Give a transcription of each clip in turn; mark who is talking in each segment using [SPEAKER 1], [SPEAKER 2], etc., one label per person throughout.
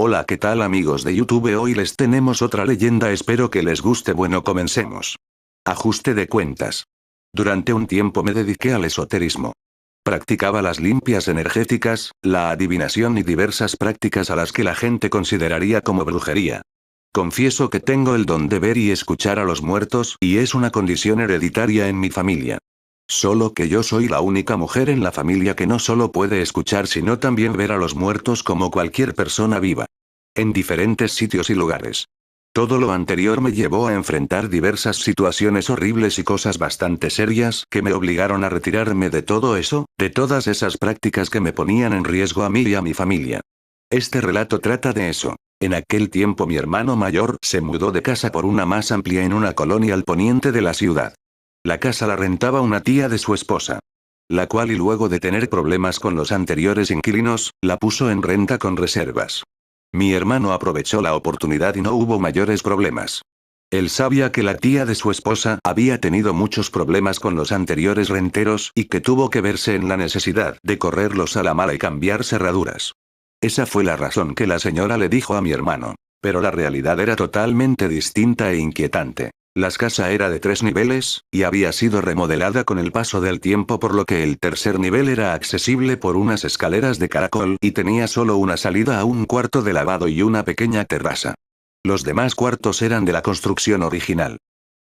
[SPEAKER 1] Hola, ¿qué tal amigos de YouTube? Hoy les tenemos otra leyenda, espero que les guste. Bueno, comencemos. Ajuste de cuentas. Durante un tiempo me dediqué al esoterismo. Practicaba las limpias energéticas, la adivinación y diversas prácticas a las que la gente consideraría como brujería. Confieso que tengo el don de ver y escuchar a los muertos, y es una condición hereditaria en mi familia. Solo que yo soy la única mujer en la familia que no solo puede escuchar sino también ver a los muertos como cualquier persona viva. En diferentes sitios y lugares. Todo lo anterior me llevó a enfrentar diversas situaciones horribles y cosas bastante serias que me obligaron a retirarme de todo eso, de todas esas prácticas que me ponían en riesgo a mí y a mi familia. Este relato trata de eso. En aquel tiempo mi hermano mayor se mudó de casa por una más amplia en una colonia al poniente de la ciudad. La casa la rentaba una tía de su esposa. La cual, y luego de tener problemas con los anteriores inquilinos, la puso en renta con reservas. Mi hermano aprovechó la oportunidad y no hubo mayores problemas. Él sabía que la tía de su esposa había tenido muchos problemas con los anteriores renteros y que tuvo que verse en la necesidad de correrlos a la mala y cambiar cerraduras. Esa fue la razón que la señora le dijo a mi hermano. Pero la realidad era totalmente distinta e inquietante. La casa era de 3 niveles, y había sido remodelada con el paso del tiempo, por lo que el tercer nivel era accesible por unas escaleras de caracol y tenía solo una salida a un cuarto de lavado y una pequeña terraza. Los demás cuartos eran de la construcción original.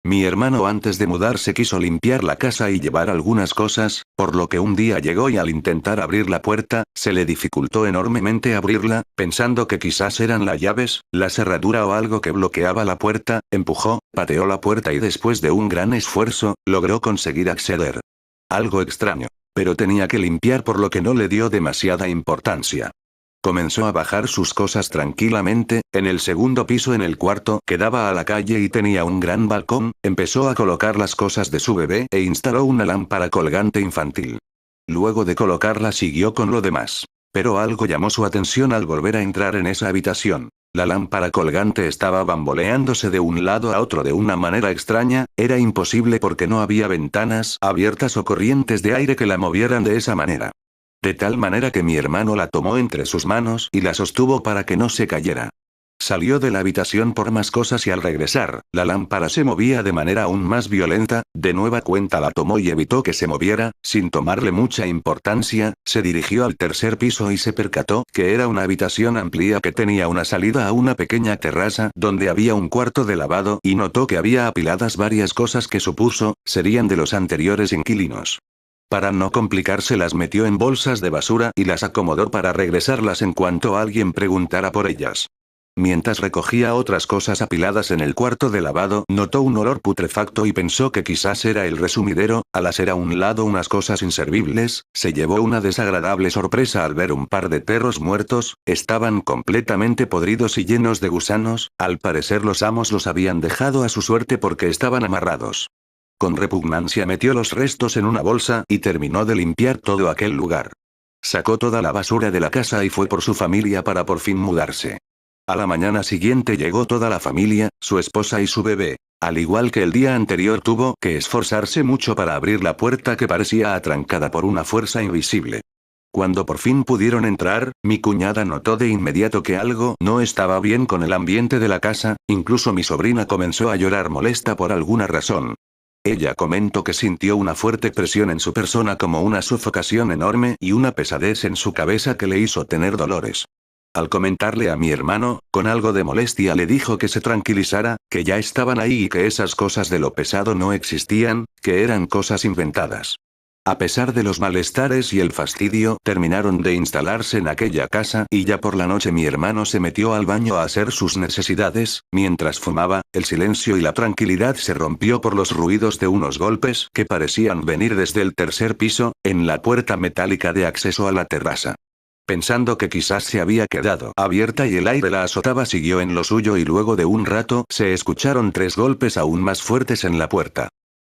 [SPEAKER 1] Mi hermano antes de mudarse quiso limpiar la casa y llevar algunas cosas, por lo que un día llegó y al intentar abrir la puerta, se le dificultó enormemente abrirla, pensando que quizás eran las llaves, la cerradura o algo que bloqueaba la puerta, empujó, pateó la puerta y después de un gran esfuerzo, logró conseguir acceder. Algo extraño. Pero tenía que limpiar, por lo que no le dio demasiada importancia. Comenzó a bajar sus cosas tranquilamente. En el segundo piso, en el cuarto que daba a la calle y tenía un gran balcón, empezó a colocar las cosas de su bebé e instaló una lámpara colgante infantil. Luego de colocarla siguió con lo demás. Pero algo llamó su atención al volver a entrar en esa habitación. La lámpara colgante estaba bamboleándose de un lado a otro de una manera extraña. Era imposible porque no había ventanas abiertas o corrientes de aire que la movieran de esa manera. De tal manera que mi hermano la tomó entre sus manos y la sostuvo para que no se cayera. Salió de la habitación por más cosas y al regresar, la lámpara se movía de manera aún más violenta. De nueva cuenta la tomó y evitó que se moviera. Sin tomarle mucha importancia, se dirigió al tercer piso y se percató que era una habitación amplia que tenía una salida a una pequeña terraza donde había un cuarto de lavado, y notó que había apiladas varias cosas que supuso serían de los anteriores inquilinos. Para no complicarse, las metió en bolsas de basura y las acomodó para regresarlas en cuanto alguien preguntara por ellas. Mientras recogía otras cosas apiladas en el cuarto de lavado, notó un olor putrefacto y pensó que quizás era el resumidero. Al hacer a un lado unas cosas inservibles, se llevó una desagradable sorpresa al ver un par de perros muertos. Estaban completamente podridos y llenos de gusanos. Al parecer los amos los habían dejado a su suerte porque estaban amarrados. Con repugnancia metió los restos en una bolsa y terminó de limpiar todo aquel lugar. Sacó toda la basura de la casa y fue por su familia para por fin mudarse. A la mañana siguiente llegó toda la familia, su esposa y su bebé. Al igual que el día anterior, tuvo que esforzarse mucho para abrir la puerta que parecía atrancada por una fuerza invisible. Cuando por fin pudieron entrar, mi cuñada notó de inmediato que algo no estaba bien con el ambiente de la casa. Incluso mi sobrina comenzó a llorar molesta por alguna razón. Ella comentó que sintió una fuerte presión en su persona, como una sofocación enorme y una pesadez en su cabeza que le hizo tener dolores. Al comentarle a mi hermano, con algo de molestia le dijo que se tranquilizara, que ya estaban ahí y que esas cosas de lo pesado no existían, que eran cosas inventadas. A pesar de los malestares y el fastidio, terminaron de instalarse en aquella casa, y ya por la noche mi hermano se metió al baño a hacer sus necesidades. Mientras fumaba, el silencio y la tranquilidad se rompió por los ruidos de unos golpes que parecían venir desde el tercer piso, en la puerta metálica de acceso a la terraza. Pensando que quizás se había quedado abierta y el aire la azotaba, siguió en lo suyo y luego de un rato se escucharon 3 golpes aún más fuertes en la puerta.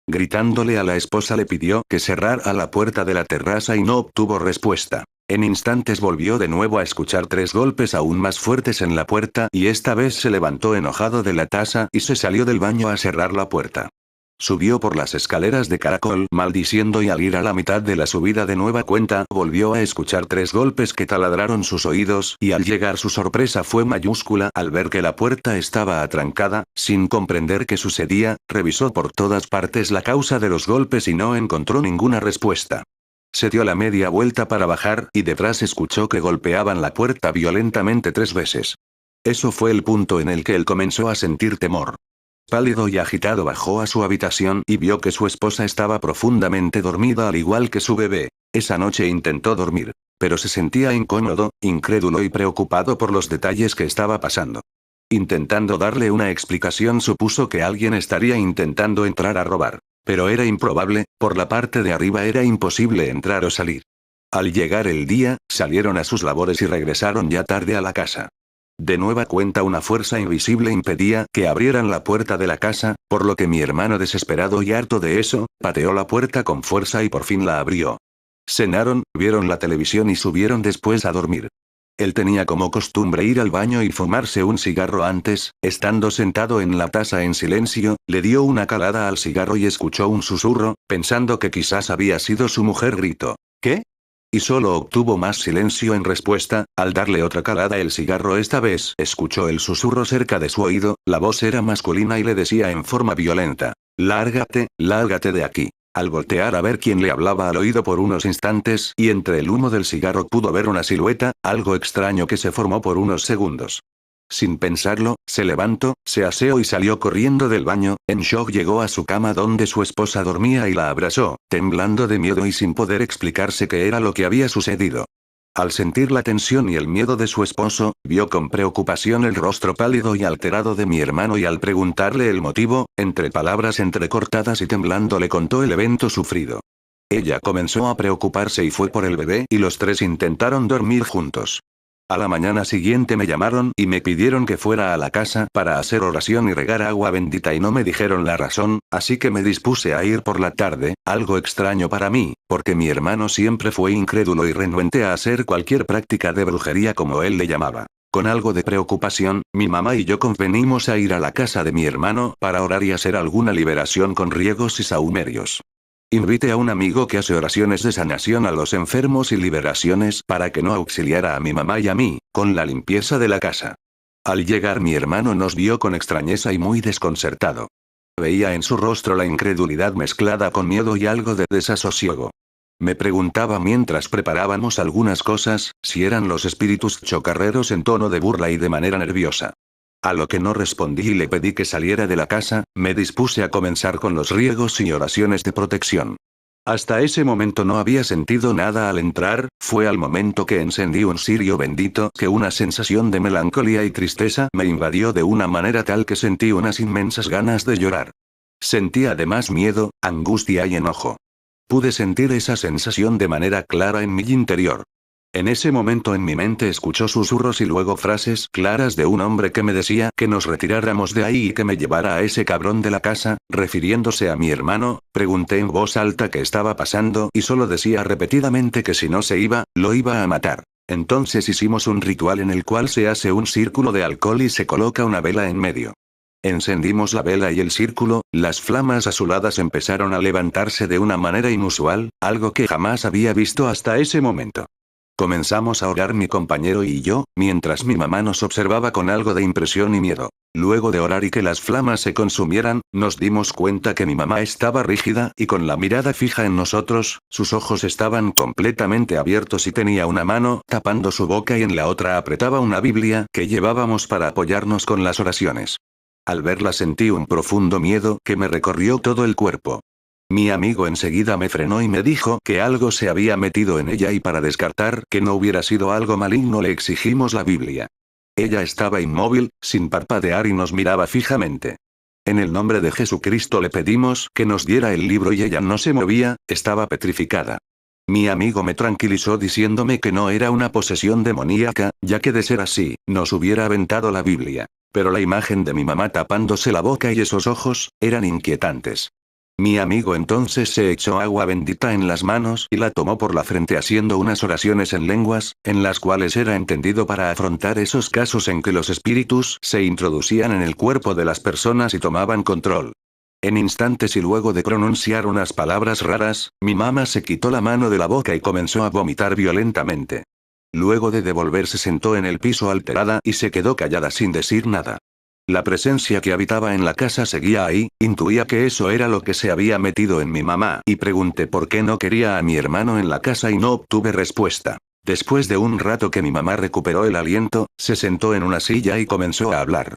[SPEAKER 1] Gritándole a la esposa le pidió que cerrara la puerta de la terraza y no obtuvo respuesta. En instantes volvió de nuevo a escuchar 3 golpes aún más fuertes en la puerta y esta vez se levantó enojado de la taza y se salió del baño a cerrar la puerta. Subió por las escaleras de caracol maldiciendo y al ir a la mitad de la subida de nueva cuenta volvió a escuchar 3 golpes que taladraron sus oídos y al llegar su sorpresa fue mayúscula al ver que la puerta estaba atrancada, sin comprender qué sucedía, revisó por todas partes la causa de los golpes y no encontró ninguna respuesta. Se dio la media vuelta para bajar y detrás escuchó que golpeaban la puerta violentamente 3 veces. Eso fue el punto en el que él comenzó a sentir temor. Pálido y agitado bajó a su habitación y vio que su esposa estaba profundamente dormida al igual que su bebé. Esa noche intentó dormir, pero se sentía incómodo, incrédulo y preocupado por los detalles que estaba pasando. Intentando darle una explicación supuso que alguien estaría intentando entrar a robar. Pero era improbable, por la parte de arriba era imposible entrar o salir. Al llegar el día, salieron a sus labores y regresaron ya tarde a la casa. De nueva cuenta una fuerza invisible impedía que abrieran la puerta de la casa, por lo que mi hermano desesperado y harto de eso, pateó la puerta con fuerza y por fin la abrió. Cenaron, vieron la televisión y subieron después a dormir. Él tenía como costumbre ir al baño y fumarse un cigarro antes, estando sentado en la taza en silencio, le dio una calada al cigarro y escuchó un susurro, pensando que quizás había sido su mujer gritó, ¿qué? Y solo obtuvo más silencio en respuesta, al darle otra calada el cigarro esta vez escuchó el susurro cerca de su oído, la voz era masculina y le decía en forma violenta, lárgate de aquí. Al voltear a ver quién le hablaba al oído por unos instantes y entre el humo del cigarro pudo ver una silueta, algo extraño que se formó por unos segundos. Sin pensarlo, se levantó, se aseó y salió corriendo del baño, en shock llegó a su cama donde su esposa dormía y la abrazó, temblando de miedo y sin poder explicarse qué era lo que había sucedido. Al sentir la tensión y el miedo de su esposo, vio con preocupación el rostro pálido y alterado de mi hermano y al preguntarle el motivo, entre palabras entrecortadas y temblando le contó el evento sufrido. Ella comenzó a preocuparse y fue por el bebé y los 3 intentaron dormir juntos. A la mañana siguiente me llamaron y me pidieron que fuera a la casa para hacer oración y regar agua bendita y no me dijeron la razón, así que me dispuse a ir por la tarde, algo extraño para mí, porque mi hermano siempre fue incrédulo y renuente a hacer cualquier práctica de brujería como él le llamaba. Con algo de preocupación, mi mamá y yo convenimos a ir a la casa de mi hermano para orar y hacer alguna liberación con riegos y sahumerios. Invité a un amigo que hace oraciones de sanación a los enfermos y liberaciones para que no auxiliara a mi mamá y a mí, con la limpieza de la casa. Al llegar mi hermano nos vio con extrañeza y muy desconcertado. Veía en su rostro la incredulidad mezclada con miedo y algo de desasosiego. Me preguntaba mientras preparábamos algunas cosas, si eran los espíritus chocarreros en tono de burla y de manera nerviosa. A lo que no respondí y le pedí que saliera de la casa, me dispuse a comenzar con los riegos y oraciones de protección. Hasta ese momento no había sentido nada al entrar, fue al momento que encendí un cirio bendito que una sensación de melancolía y tristeza me invadió de una manera tal que sentí unas inmensas ganas de llorar. Sentí además miedo, angustia y enojo. Pude sentir esa sensación de manera clara en mi interior. En ese momento en mi mente escuchó susurros y luego frases claras de un hombre que me decía que nos retiráramos de ahí y que me llevara a ese cabrón de la casa, refiriéndose a mi hermano. Pregunté en voz alta qué estaba pasando y solo decía repetidamente que si no se iba, lo iba a matar. Entonces hicimos un ritual en el cual se hace un círculo de alcohol y se coloca una vela en medio. Encendimos la vela y el círculo, las flamas azuladas empezaron a levantarse de una manera inusual, algo que jamás había visto hasta ese momento. Comenzamos a orar mi compañero y yo, mientras mi mamá nos observaba con algo de impresión y miedo. Luego de orar y que las flamas se consumieran, nos dimos cuenta que mi mamá estaba rígida y con la mirada fija en nosotros, sus ojos estaban completamente abiertos y tenía una mano tapando su boca y en la otra apretaba una Biblia que llevábamos para apoyarnos con las oraciones. Al verla sentí un profundo miedo que me recorrió todo el cuerpo. Mi amigo enseguida me frenó y me dijo que algo se había metido en ella y para descartar que no hubiera sido algo maligno le exigimos la Biblia. Ella estaba inmóvil, sin parpadear y nos miraba fijamente. En el nombre de Jesucristo le pedimos que nos diera el libro y ella no se movía, estaba petrificada. Mi amigo me tranquilizó diciéndome que no era una posesión demoníaca, ya que de ser así, nos hubiera aventado la Biblia. Pero la imagen de mi mamá tapándose la boca y esos ojos, eran inquietantes. Mi amigo entonces se echó agua bendita en las manos y la tomó por la frente haciendo unas oraciones en lenguas, en las cuales era entendido para afrontar esos casos en que los espíritus se introducían en el cuerpo de las personas y tomaban control. En instantes y luego de pronunciar unas palabras raras, mi mamá se quitó la mano de la boca y comenzó a vomitar violentamente. Luego de devolver se sentó en el piso alterada y se quedó callada sin decir nada. La presencia que habitaba en la casa seguía ahí, intuía que eso era lo que se había metido en mi mamá y pregunté por qué no quería a mi hermano en la casa y no obtuve respuesta. Después de un rato que mi mamá recuperó el aliento, se sentó en una silla y comenzó a hablar.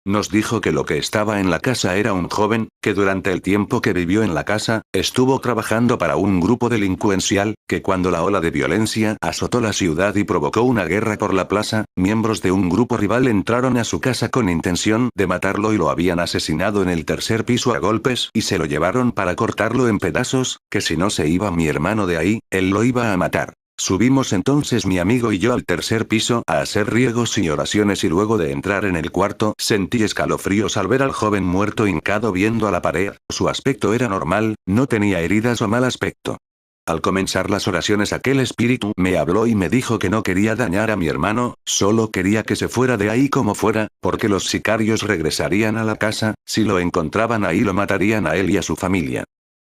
[SPEAKER 1] Nos dijo que lo que estaba en la casa era un joven, que durante el tiempo que vivió en la casa, estuvo trabajando para un grupo delincuencial, que cuando la ola de violencia azotó la ciudad y provocó una guerra por la plaza, miembros de un grupo rival entraron a su casa con intención de matarlo y lo habían asesinado en el tercer piso a golpes y se lo llevaron para cortarlo en pedazos, que si no se iba mi hermano de ahí, él lo iba a matar. Subimos entonces mi amigo y yo al tercer piso a hacer riegos y oraciones y luego de entrar en el cuarto sentí escalofríos al ver al joven muerto hincado viendo a la pared, su aspecto era normal, no tenía heridas o mal aspecto. Al comenzar las oraciones aquel espíritu me habló y me dijo que no quería dañar a mi hermano, solo quería que se fuera de ahí como fuera, porque los sicarios regresarían a la casa, si lo encontraban ahí lo matarían a él y a su familia.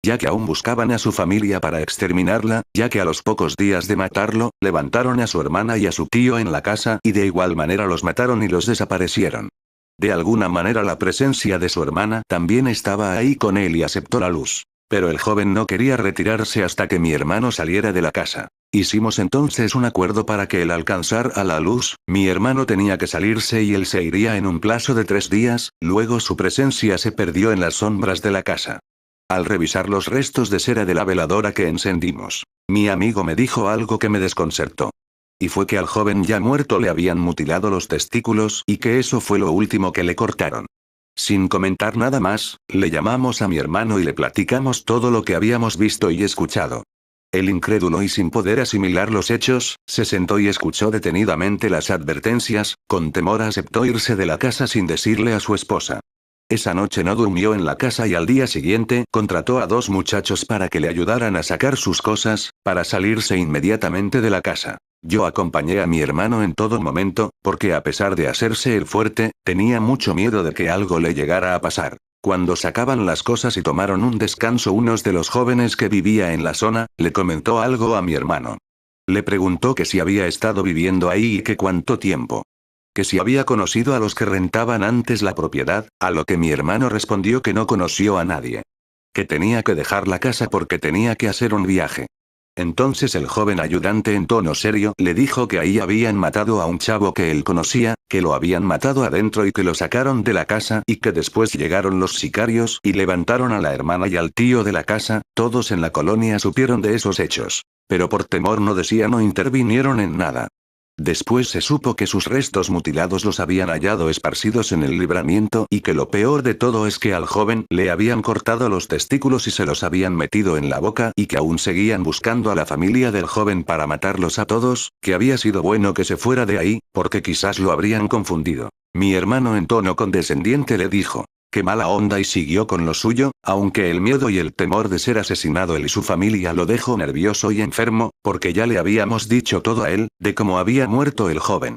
[SPEAKER 1] Ya que aún buscaban a su familia para exterminarla, ya que a los pocos días de matarlo, levantaron a su hermana y a su tío en la casa y de igual manera los mataron y los desaparecieron. De alguna manera la presencia de su hermana también estaba ahí con él y aceptó la luz. Pero el joven no quería retirarse hasta que mi hermano saliera de la casa. Hicimos entonces un acuerdo para que al alcanzar a la luz, mi hermano tenía que salirse y él se iría en un plazo de 3 días, luego su presencia se perdió en las sombras de la casa. Al revisar los restos de cera de la veladora que encendimos, mi amigo me dijo algo que me desconcertó. Y fue que al joven ya muerto le habían mutilado los testículos y que eso fue lo último que le cortaron. Sin comentar nada más, le llamamos a mi hermano y le platicamos todo lo que habíamos visto y escuchado. El incrédulo y sin poder asimilar los hechos, se sentó y escuchó detenidamente las advertencias, con temor aceptó irse de la casa sin decirle a su esposa. Esa noche no durmió en la casa y al día siguiente contrató a 2 muchachos para que le ayudaran a sacar sus cosas, para salirse inmediatamente de la casa. Yo acompañé a mi hermano en todo momento, porque a pesar de hacerse el fuerte, tenía mucho miedo de que algo le llegara a pasar. Cuando sacaban las cosas y tomaron un descanso unos de los jóvenes que vivía en la zona, le comentó algo a mi hermano. Le preguntó que si había estado viviendo ahí y que cuánto tiempo. Que si había conocido a los que rentaban antes la propiedad, a lo que mi hermano respondió que no conoció a nadie. Que tenía que dejar la casa porque tenía que hacer un viaje. Entonces el joven ayudante en tono serio le dijo que ahí habían matado a un chavo que él conocía, que lo habían matado adentro y que lo sacaron de la casa y que después llegaron los sicarios y levantaron a la hermana y al tío de la casa, todos en la colonia supieron de esos hechos. Pero por temor no decían o intervinieron en nada. Después se supo que sus restos mutilados los habían hallado esparcidos en el libramiento y que lo peor de todo es que al joven le habían cortado los testículos y se los habían metido en la boca y que aún seguían buscando a la familia del joven para matarlos a todos, que había sido bueno que se fuera de ahí, porque quizás lo habrían confundido. Mi hermano en tono condescendiente le dijo, qué mala onda y siguió con lo suyo, aunque el miedo y el temor de ser asesinado él y su familia lo dejó nervioso y enfermo, porque ya le habíamos dicho todo a él, de cómo había muerto el joven.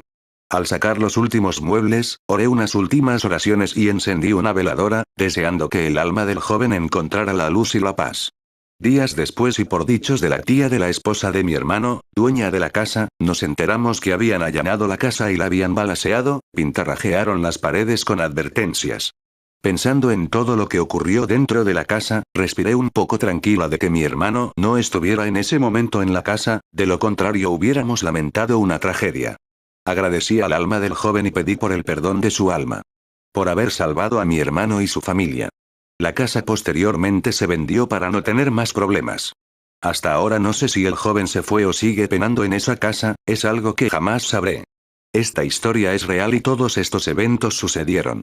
[SPEAKER 1] Al sacar los últimos muebles, oré unas últimas oraciones y encendí una veladora, deseando que el alma del joven encontrara la luz y la paz. Días después y por dichos de la tía de la esposa de mi hermano, dueña de la casa, nos enteramos que habían allanado la casa y la habían balaceado, pintarrajearon las paredes con advertencias. Pensando en todo lo que ocurrió dentro de la casa, respiré un poco tranquila de que mi hermano no estuviera en ese momento en la casa, de lo contrario hubiéramos lamentado una tragedia. Agradecí al alma del joven y pedí por el perdón de su alma. Por haber salvado a mi hermano y su familia. La casa posteriormente se vendió para no tener más problemas. Hasta ahora no sé si el joven se fue o sigue penando en esa casa, es algo que jamás sabré. Esta historia es real y todos estos eventos sucedieron.